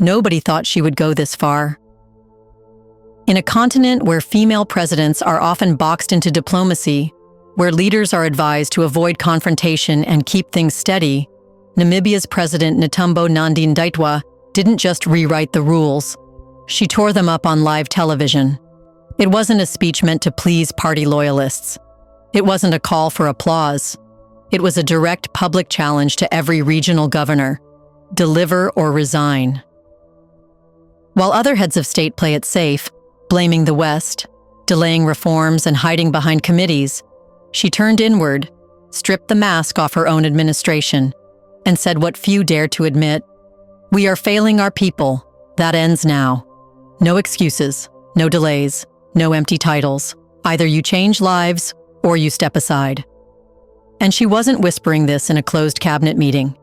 Nobody thought she would go this far. In a continent where female presidents are often boxed into diplomacy, where leaders are advised to avoid confrontation and keep things steady, Namibia's President Netumbo Nandi-Ndaitwah didn't just rewrite the rules. She tore them up on live television. It wasn't a speech meant to please party loyalists. It wasn't a call for applause. It was a direct public challenge to every regional governor: deliver or resign. While other heads of state play it safe, blaming the West, delaying reforms, and hiding behind committees, she turned inward, stripped the mask off her own administration, and said what few dared to admit: "We are failing our people. That ends now. No excuses, no delays, no empty titles. Either you change lives or you step aside." And she wasn't whispering this in a closed cabinet meeting.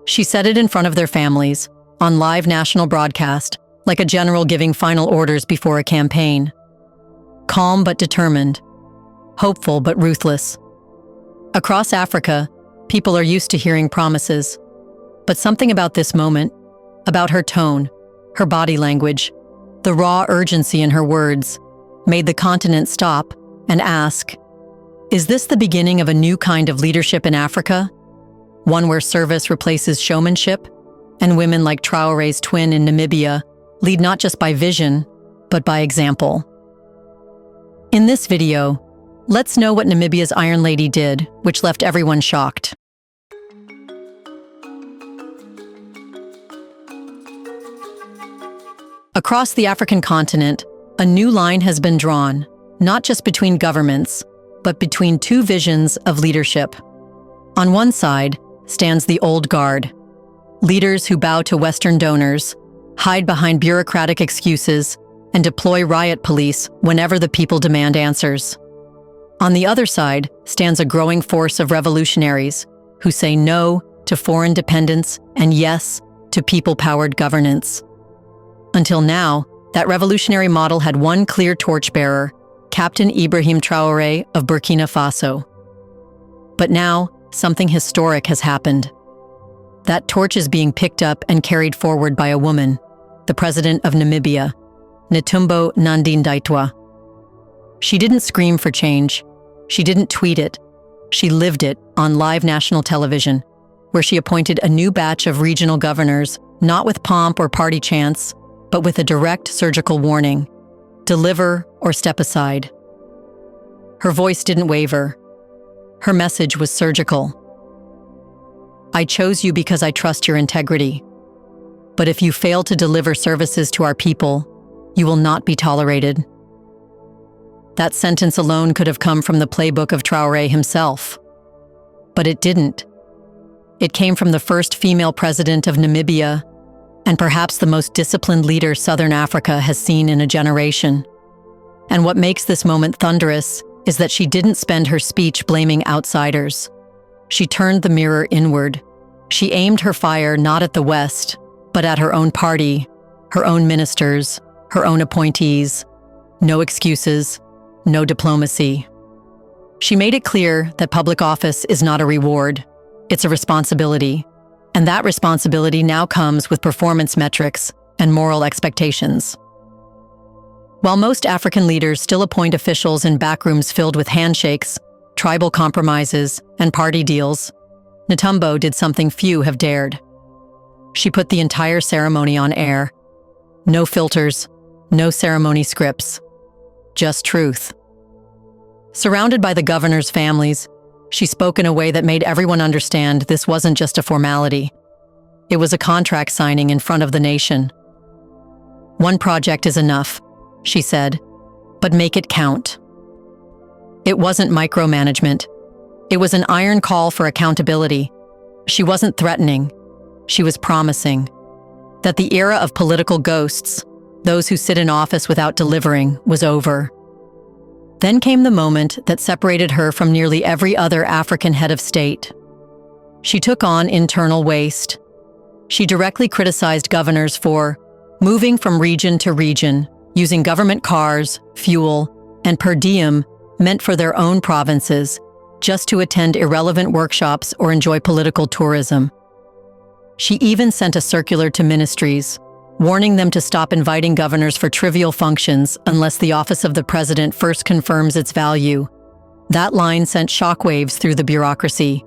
She said it in front of their families, on live national broadcast, like a general giving final orders before a campaign. Calm but determined. Hopeful but ruthless. Across Africa, people are used to hearing promises. But something about this moment, about her tone, her body language, the raw urgency in her words, made the continent stop and ask, is this the beginning of a new kind of leadership in Africa? One where service replaces showmanship, and women like Traore's twin in Namibia lead not just by vision, but by example. In this video, let's know what Namibia's Iron Lady did, which left everyone shocked. Across the African continent, a new line has been drawn, not just between governments, but between two visions of leadership. On one side stands the old guard, leaders who bow to Western donors, hide behind bureaucratic excuses, and deploy riot police whenever the people demand answers. On the other side stands a growing force of revolutionaries who say no to foreign dependence and yes to people-powered governance. Until now, that revolutionary model had one clear torchbearer, Captain Ibrahim Traore of Burkina Faso. But now, something historic has happened. That torch is being picked up and carried forward by a woman, the president of Namibia, Netumbo Nandi-Ndaitwah. She didn't scream for change. She didn't tweet it. She lived it on live national television, where she appointed a new batch of regional governors, not with pomp or party chants, but with a direct surgical warning: deliver or step aside. Her voice didn't waver. Her message was surgical. I chose you because I trust your integrity. But if you fail to deliver services to our people, you will not be tolerated. That sentence alone could have come from the playbook of Traore himself. But it didn't. It came from the first female president of Namibia, and perhaps the most disciplined leader Southern Africa has seen in a generation. And what makes this moment thunderous is that she didn't spend her speech blaming outsiders. She turned the mirror inward. She aimed her fire not at the West, but at her own party, her own ministers, her own appointees. No excuses, no diplomacy. She made it clear that public office is not a reward, it's a responsibility. And that responsibility now comes with performance metrics and moral expectations. While most African leaders still appoint officials in backrooms filled with handshakes, tribal compromises, and party deals, Netumbo did something few have dared. She put the entire ceremony on air. No filters, no ceremony scripts, just truth. Surrounded by the governor's families, she spoke in a way that made everyone understand this wasn't just a formality. It was a contract signing in front of the nation. One project is enough, she said, but make it count. It wasn't micromanagement. It was an iron call for accountability. She wasn't threatening. She was promising that the era of political ghosts, those who sit in office without delivering, was over. Then came the moment that separated her from nearly every other African head of state. She took on internal waste. She directly criticized governors for moving from region to region, using government cars, fuel, and per diem meant for their own provinces, just to attend irrelevant workshops or enjoy political tourism. She even sent a circular to ministries, warning them to stop inviting governors for trivial functions unless the office of the president first confirms its value. That line sent shockwaves through the bureaucracy,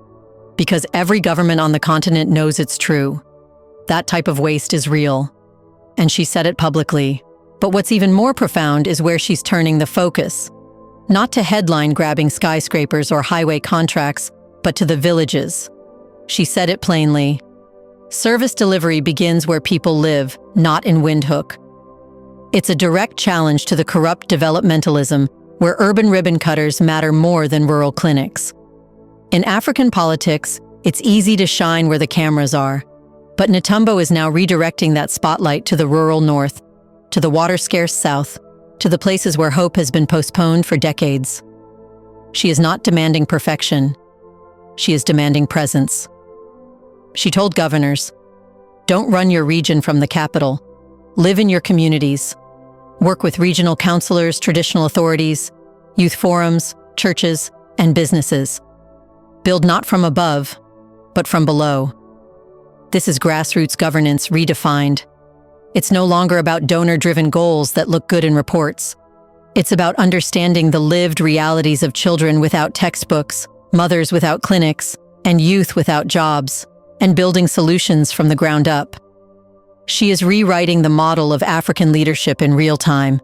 because every government on the continent knows it's true. That type of waste is real. And she said it publicly. But what's even more profound is where she's turning the focus. Not to headline-grabbing skyscrapers or highway contracts, but to the villages. She said it plainly. Service delivery begins where people live, not in Windhoek. It's a direct challenge to the corrupt developmentalism where urban ribbon cutters matter more than rural clinics. In African politics, it's easy to shine where the cameras are. But Netumbo is now redirecting that spotlight to the rural north, to the water-scarce south, to the places where hope has been postponed for decades. She is not demanding perfection. She is demanding presence. She told governors, don't run your region from the capital. Live in your communities. Work with regional councillors, traditional authorities, youth forums, churches, and businesses. Build not from above, but from below. This is grassroots governance redefined. It's no longer about donor-driven goals that look good in reports. It's about understanding the lived realities of children without textbooks, mothers without clinics, and youth without jobs, and building solutions from the ground up. She is rewriting the model of African leadership in real time.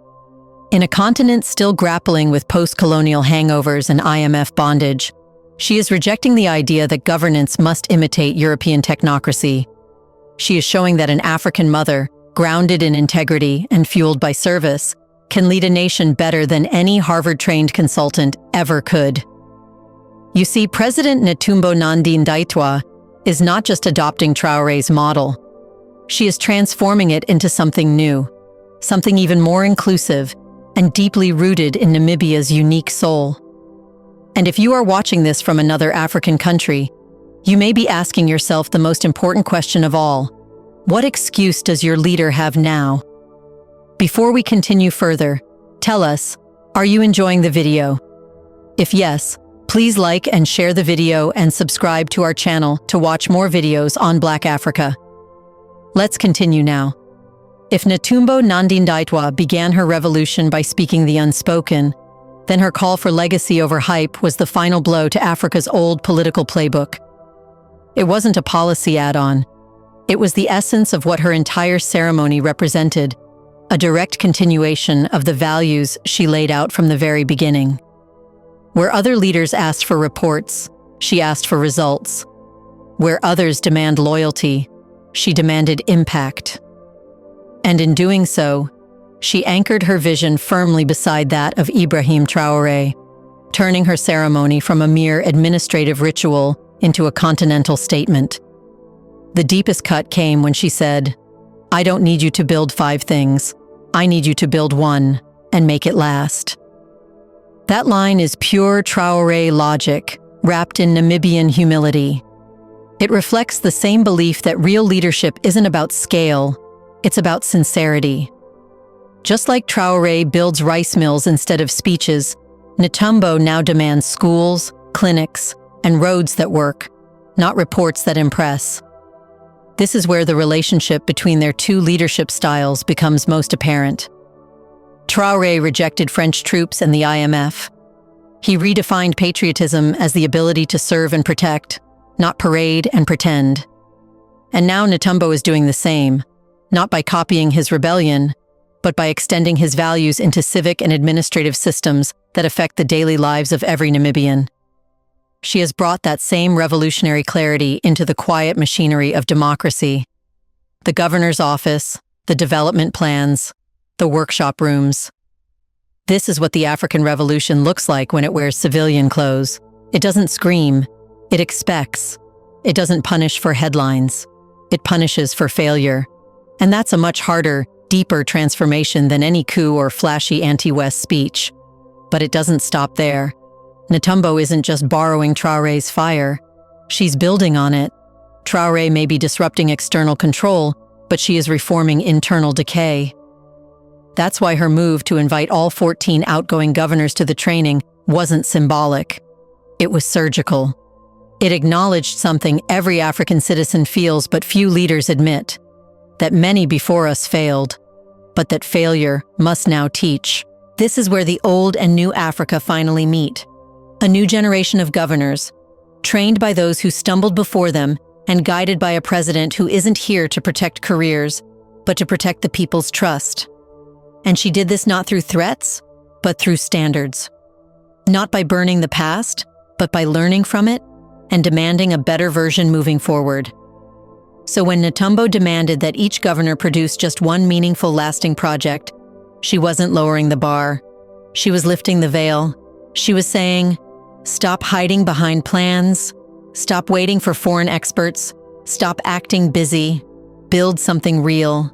In a continent still grappling with post-colonial hangovers and IMF bondage, she is rejecting the idea that governance must imitate European technocracy. She is showing that an African mother, grounded in integrity and fueled by service, can lead a nation better than any Harvard-trained consultant ever could. You see, President Netumbo Nandi-Ndaitwah is not just adopting Traore's model. She is transforming it into something new, something even more inclusive and deeply rooted in Namibia's unique soul. And if you are watching this from another African country, you may be asking yourself the most important question of all: what excuse does your leader have now? Before we continue further, tell us, are you enjoying the video? If yes, please like and share the video and subscribe to our channel to watch more videos on Black Africa. Let's continue now. If Netumbo Nandi-Ndaitwah began her revolution by speaking the unspoken, then her call for legacy over hype was the final blow to Africa's old political playbook. It wasn't a policy add-on. It was the essence of what her entire ceremony represented, a direct continuation of the values she laid out from the very beginning. Where other leaders asked for reports, she asked for results. Where others demand loyalty, she demanded impact. And in doing so, she anchored her vision firmly beside that of Ibrahim Traore, turning her ceremony from a mere administrative ritual into a continental statement. The deepest cut came when she said, "I don't need you to build 5 things. I need you to build one and make it last." That line is pure Traore logic, wrapped in Namibian humility. It reflects the same belief that real leadership isn't about scale, it's about sincerity. Just like Traore builds rice mills instead of speeches, Netumbo now demands schools, clinics, and roads that work, not reports that impress. This is where the relationship between their two leadership styles becomes most apparent. Traore rejected French troops and the IMF. He redefined patriotism as the ability to serve and protect, not parade and pretend. And now Netumbo is doing the same, not by copying his rebellion, but by extending his values into civic and administrative systems that affect the daily lives of every Namibian. She has brought that same revolutionary clarity into the quiet machinery of democracy. The governor's office, the development plans, the workshop rooms. This is what the African Revolution looks like when it wears civilian clothes. It doesn't scream, it expects. It doesn't punish for headlines. It punishes for failure. And that's a much harder, deeper transformation than any coup or flashy anti-West speech. But it doesn't stop there. Netumbo isn't just borrowing Traore's fire. She's building on it. Traore may be disrupting external control, but she is reforming internal decay. That's why her move to invite all 14 outgoing governors to the training wasn't symbolic. It was surgical. It acknowledged something every African citizen feels but few leaders admit: that many before us failed, but that failure must now teach. This is where the old and new Africa finally meet. A new generation of governors, trained by those who stumbled before them and guided by a president who isn't here to protect careers, but to protect the people's trust. And she did this not through threats, but through standards. Not by burning the past, but by learning from it and demanding a better version moving forward. So when Netumbo demanded that each governor produce just one meaningful, lasting project, she wasn't lowering the bar. She was lifting the veil. She was saying, stop hiding behind plans, stop waiting for foreign experts, stop acting busy, build something real.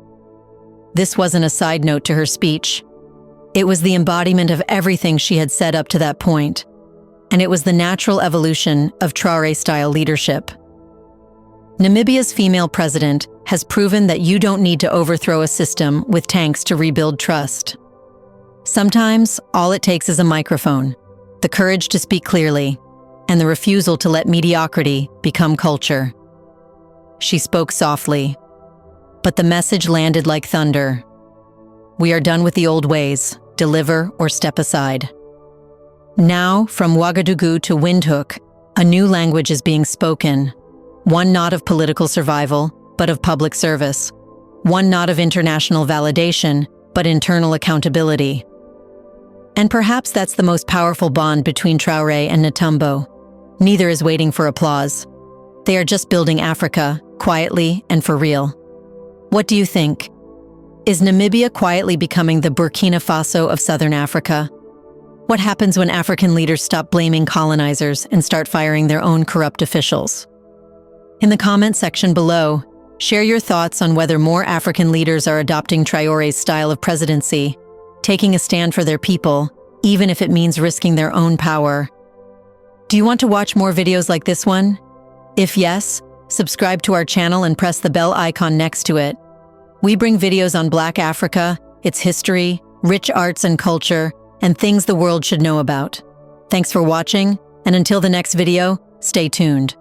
This wasn't a side note to her speech. It was the embodiment of everything she had said up to that point, and it was the natural evolution of Traore-style leadership. Namibia's female president has proven that you don't need to overthrow a system with tanks to rebuild trust. Sometimes, all it takes is a microphone, the courage to speak clearly, and the refusal to let mediocrity become culture. She spoke softly, but the message landed like thunder. We are done with the old ways. Deliver or step aside. Now, from Ouagadougou to Windhoek, a new language is being spoken. One not of political survival, but of public service. One not of international validation, but internal accountability. And perhaps that's the most powerful bond between Traore and Netumbo. Neither is waiting for applause. They are just building Africa, quietly and for real. What do you think? Is Namibia quietly becoming the Burkina Faso of Southern Africa? What happens when African leaders stop blaming colonizers and start firing their own corrupt officials? In the comment section below, share your thoughts on whether more African leaders are adopting Traore's style of presidency, taking a stand for their people, even if it means risking their own power. Do you want to watch more videos like this one? If yes, subscribe to our channel and press the bell icon next to it. We bring videos on Black Africa, its history, rich arts and culture, and things the world should know about. Thanks for watching, and until the next video, stay tuned.